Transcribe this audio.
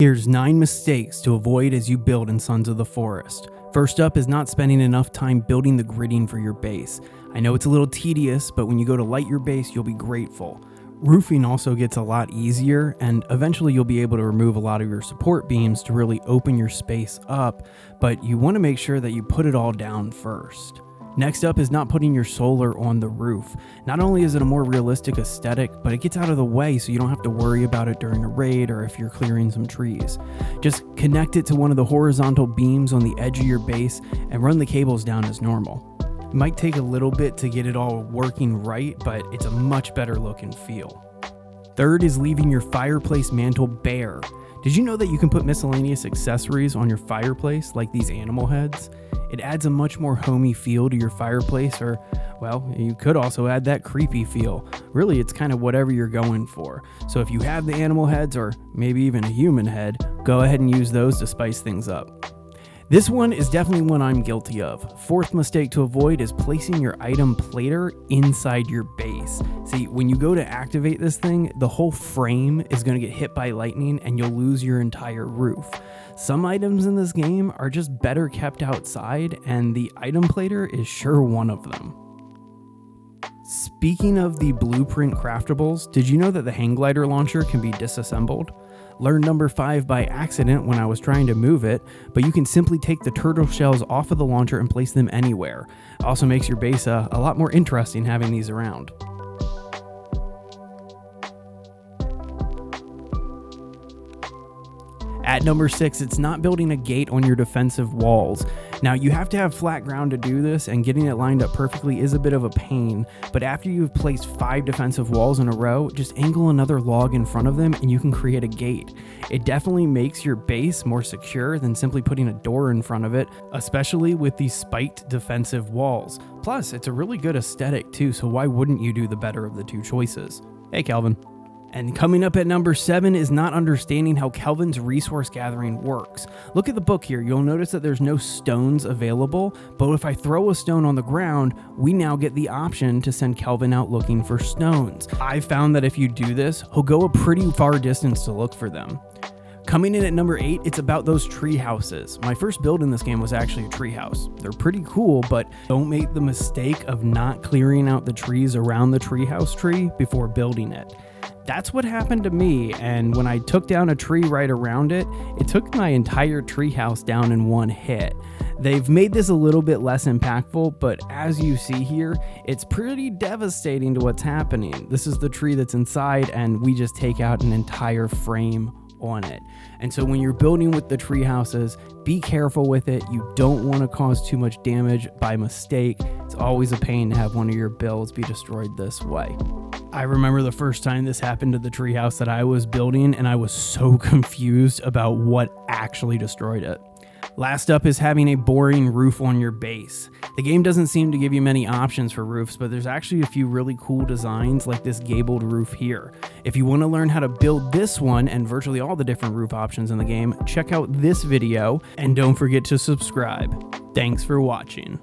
Here's 9 mistakes to avoid as you build in Sons of the Forest. First up is not spending enough time building the gridding for your base. I know it's a little tedious, but when you go to light your base, you'll be grateful. Roofing also gets a lot easier, and eventually you'll be able to remove a lot of your support beams to really open your space up, but you want to make sure that you put it all down first. Next up is not putting your solar on the roof. Not only is it a more realistic aesthetic, but it gets out of the way so you don't have to worry about it during a raid or if you're clearing some trees. Just connect it to one of the horizontal beams on the edge of your base and run the cables down as normal. It might take a little bit to get it all working right, but it's a much better look and feel. Third is leaving your fireplace mantle bare. Did you know that you can put miscellaneous accessories on your fireplace like these animal heads? It adds a much more homey feel to your fireplace, or, well, you could also add that creepy feel. Really, it's kind of whatever you're going for. So if you have the animal heads, or maybe even a human head, go ahead and use those to spice things up. This one is definitely one I'm guilty of. Fourth mistake to avoid is placing your item plater inside your base. See, when you go to activate this thing, the whole frame is going to get hit by lightning and you'll lose your entire roof. Some items in this game are just better kept outside, and the item plater is sure one of them. Speaking of the blueprint craftables, did you know that the hang glider launcher can be disassembled? Learned number 5 by accident when I was trying to move it, but you can simply take the turtle shells off of the launcher and place them anywhere. It also makes your base a lot more interesting having these around. At number 6, it's not building a gate on your defensive walls. Now, you have to have flat ground to do this, and getting it lined up perfectly is a bit of a pain, but after you've placed 5 defensive walls in a row, just angle another log in front of them and you can create a gate. It definitely makes your base more secure than simply putting a door in front of it, especially with these spiked defensive walls. Plus, it's a really good aesthetic too, so why wouldn't you do the better of the two choices? Hey, Kelvin. And coming up at number 7 is not understanding how Kelvin's resource gathering works. Look at the book here. You'll notice that there's no stones available, but if I throw a stone on the ground, we now get the option to send Kelvin out looking for stones. I found that if you do this, he'll go a pretty far distance to look for them. Coming in at number 8, it's about those tree houses. My first build in this game was actually a tree house. They're pretty cool, but don't make the mistake of not clearing out the trees around the treehouse tree before building it. That's what happened to me, and when I took down a tree right around it, it took my entire treehouse down in one hit. They've made this a little bit less impactful, but as you see here, it's pretty devastating to what's happening. This is the tree that's inside, and we just take out an entire frame on it. And so when you're building with the tree houses, be careful with it. You don't want to cause too much damage by mistake. It's always a pain to have one of your builds be destroyed this way. I remember the first time this happened to the treehouse that I was building, and I was so confused about what actually destroyed it. Last up is having a boring roof on your base. The game doesn't seem to give you many options for roofs, but there's actually a few really cool designs like this gabled roof here. If you want to learn how to build this one and virtually all the different roof options in the game, check out this video and don't forget to subscribe. Thanks for watching.